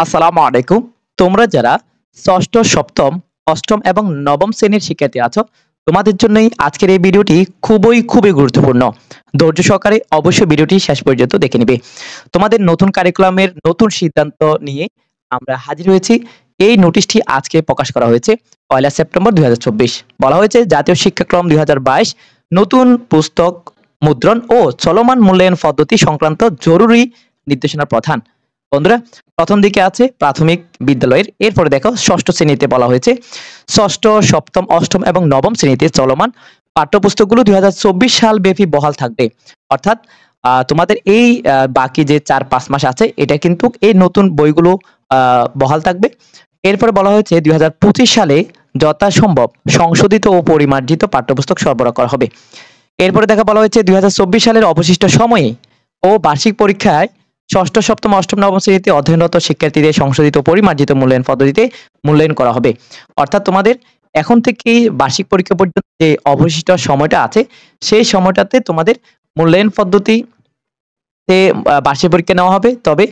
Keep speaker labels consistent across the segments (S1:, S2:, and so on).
S1: আসসালামু আলাইকুম। তোমরা যারা ষষ্ঠ, সপ্তম, অষ্টম এবং নবম শ্রেণীর শিক্ষার্থী আছো, তোমাদের জন্যই আজকের এই ভিডিওটি খুবই গুরুত্বপূর্ণ। ধৈর্য সহকারে অবশ্যই ভিডিওটি শেষ পর্যন্ত দেখে নিবে। তোমাদের নতুন কারিকুলামের নতুন সিদ্ধান্ত নিয়ে আমরা হাজির হয়েছি। এই নোটিশটি আজকে প্রকাশ করা হয়েছে ১লা সেপ্টেম্বর ২০২৪। বলা হয়েছে জাতীয় শিক্ষাক্রম ২০২২ নতুন পুস্তক মুদ্রণ ও চলমান মূল্যায়ন পদ্ধতি সংক্রান্ত জরুরি নির্দেশনার প্রধান। বন্ধুরা, প্রথম দিকে আছে প্রাথমিক বিদ্যালয়ের, এরপরে দেখো ষষ্ঠ শ্রেণীতে বলা হয়েছে ষষ্ঠ, সপ্তম, অষ্টম এবং নবম শ্রেণীতে চলমান পাঠ্যপুস্তকগুলো ২০২৪ সাল ব্যাপী বহাল থাকবে। অর্থাৎ তোমাদের এই বাকি যে ৪-৫ মাস আছে এটা কিন্তু এই নতুন বইগুলো বহাল থাকবে। এরপরে বলা হয়েছে ২০২৫ সালে যথাসম্ভব সংশোধিত ও পরিমার্জিত পাঠ্যপুস্তক সরবরাহ করা হবে। এরপরে দেখা বলা হয়েছে ২০২৪ সালের অবশিষ্ট সময়ে ও বার্ষিক পরীক্ষায় ষষ্ঠ, সপ্তম, অষ্টম, নবম শ্রেণীতে অধ্যয়নরত শিক্ষার্থীদের সংশোধিত পরিমার্জিত মূল্যায়ন পদ্ধতিতে মূল্যায়ন করা হবে। অর্থাৎ তোমাদের এখন থেকেই বার্ষিক পরীক্ষা পর্যন্ত যে অবশিষ্ট সময়টা আছে সেই সময়টাতে তোমাদের মূল্যায়ন পদ্ধতিতে বার্ষিক পরীক্ষা নেওয়া হবে। তবে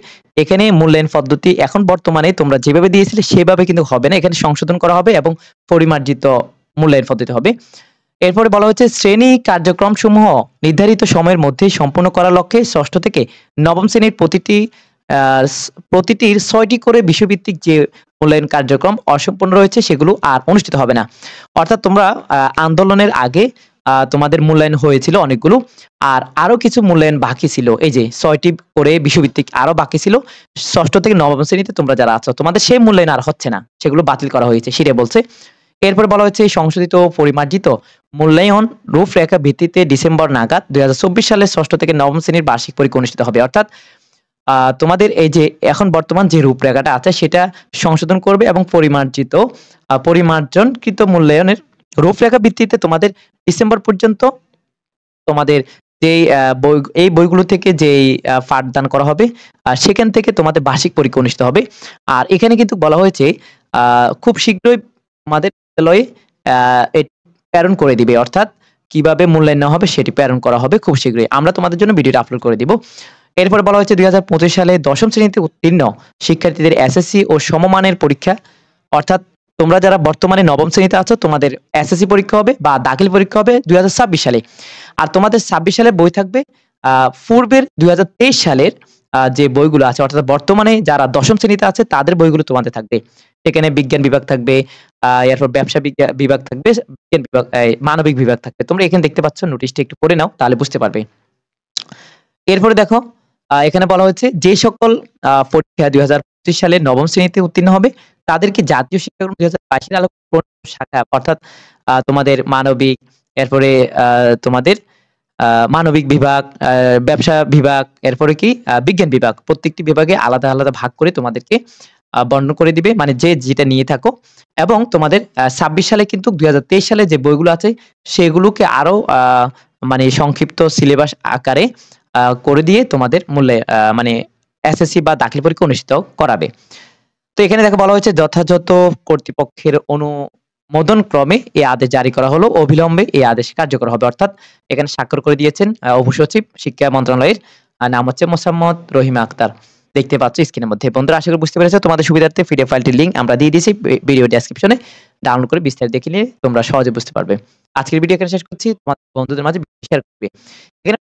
S1: এখানে মূল্যায়ন পদ্ধতি এখন বর্তমানে তোমরা যেভাবে দিয়েছিলে সেভাবে কিন্তু হবে না, এখানে সংশোধন করা হবে এবং পরিমার্জিত মূল্যায়ন পদ্ধতি হবে। এরপরে বলা হচ্ছে শ্রেণী কার্যক্রম সমূহ নির্ধারিত সময়ের মধ্যে সম্পূর্ণ করার লক্ষ্যে ষষ্ঠ থেকে নবম শ্রেণীর প্রতিটির ৬টি করে বিষয়ভিত্তিক যে মূল্যায়ন কার্যক্রম অসম্পূর্ণ রয়েছে সেগুলো আর অনুষ্ঠিত হবে না। অর্থাৎ তোমরা আন্দোলনের আগে তোমাদের মূল্যায়ন হয়েছিল অনেকগুলো, আর আরো কিছু মূল্যায়ন বাকি ছিল। এই যে ৬টি করে বিষয়ভিত্তিক আরো বাকি ছিল ষষ্ঠ থেকে নবম শ্রেণীতে তোমরা যারা আছো, তোমাদের সেই মূল্যায়ন আর হচ্ছে না, সেগুলো বাতিল করা হয়েছে সেটা বলছে। এরপর বলা হচ্ছে সংশোধিত ও পরিমার্জিত মূল্যায়ন রূপরেখা ভিত্তিতে ডিসেম্বর নাগাদ ২০২৪ সালে ষষ্ঠ থেকে নবম শ্রেণীর বার্ষিক পরীক্ষা অনুষ্ঠিত হবে। অর্থাৎ তোমাদের এই যে এখন বর্তমান যে রূপরেখাটা আছে সেটা সংশোধন করবে এবং পরিমার্জনকৃত মূল্যায়নের রূপরেখা ভিত্তিতে তোমাদের ডিসেম্বর পর্যন্ত তোমাদের যেই এই বইগুলো থেকে যেই পাঠদান করা হবে সেখান থেকে তোমাদের বার্ষিক পরীক্ষা অনুষ্ঠিত হবে। আর এখানে কিন্তু বলা হয়েছে খুব শীঘ্রই তোমাদের বিদ্যালয়ে প্রেরণ করে দিবে। অর্থাৎ কিভাবে মূল্যায়ন নেওয়া হবে সেটি প্রেরণ করা হবে খুব শীঘ্রই। আমরা তোমাদের জন্য ভিডিওটা আপলোড করে দিব। এরপর বলা হয়েছে ২০২৫ সালে দশম শ্রেণীতে উত্তীর্ণ শিক্ষার্থীদের এসএসসি ও সমমানের পরীক্ষা, অর্থাৎ তোমরা যারা বর্তমানে নবম শ্রেণীতে আছো তোমাদের এসএসসি পরীক্ষা হবে বা দাখিল পরীক্ষা হবে ২০২৬ সালে। আর তোমাদের ২৬ সালে বই থাকবে পূর্বের ২০২৩ সালের যে বইগুলো আছে, অর্থাৎ বর্তমানে যারা দশম শ্রেণীতে আছে তাদের বইগুলো তোমাদের থাকবে। সেখানে বিজ্ঞান বিভাগ থাকবে, এরপর ব্যবসা বিভাগ থাকবে, বিজ্ঞান বিভাগ, মানবিক বিভাগ থাকবে। তোমরা এখানে দেখতে পাচ্ছ, নোটিশটা একটু পড়ে নাও তাহলে বুঝতে পারবে। এরপরে দেখো এখানে বলা হচ্ছে যে সকল পরীক্ষা ২০২৫ সালে নবম শ্রেণীতে উত্তীর্ণ হবে তাদেরকে জাতীয় শিক্ষাক্রম ২০২২ এর আলোকে শাখা, অর্থাৎ তোমাদের মানবিক, এরপরে তোমাদের মানবিক বিভাগ, ব্যবসা বিভাগ, এরপরে কি বিজ্ঞান বিভাগ, প্রত্যেকটি বিভাগে আলাদা ভাগ করে তোমাদেরকে বর্ণন করে দিবে, মানে যে যেটা নিয়ে থাকো। এবং তোমাদের ২৬ সালে কিন্তু ২০২৩ সালে যে বইগুলো আছে সেগুলোকে আরো মানে সংক্ষিপ্ত সিলেবাস আকারে করে দিয়ে তোমাদের মানে এসএসসি বা দাখিল পরীক্ষা অনুষ্ঠিত করাবে। তো এখানে দেখো বলা হয়েছে যথাযথ কর্তৃপক্ষের অনুমোদন ক্রমে এই আদেশ জারি করা হলো, অবিলম্বে এই আদেশ কার্যকর হবে। অর্থাৎ এখানে স্বাক্ষর করে দিয়েছেন উপসচিব শিক্ষা মন্ত্রণালয়ের, নাম হচ্ছে মোসাম্মদ রহিমা আক্তার। দেখতে পাচ্ছ স্ক্রিনের মধ্যে। বন্ধুরা, আশা করি বুঝতে পেরেছো। তোমাদের সুবিধার্থে পিডিএফ ফাইলটির লিংক আমরা দিয়ে দিয়েছি ভিডিও ডেসক্রিপশনে, ডাউনলোড করে বিস্তারিত দেখে নিলে তোমরা সহজে বুঝতে পারবে। আজকের ভিডিও এখানে শেষ করছি, তোমাদের বন্ধুদের মাঝে শেয়ার করবে। এখানে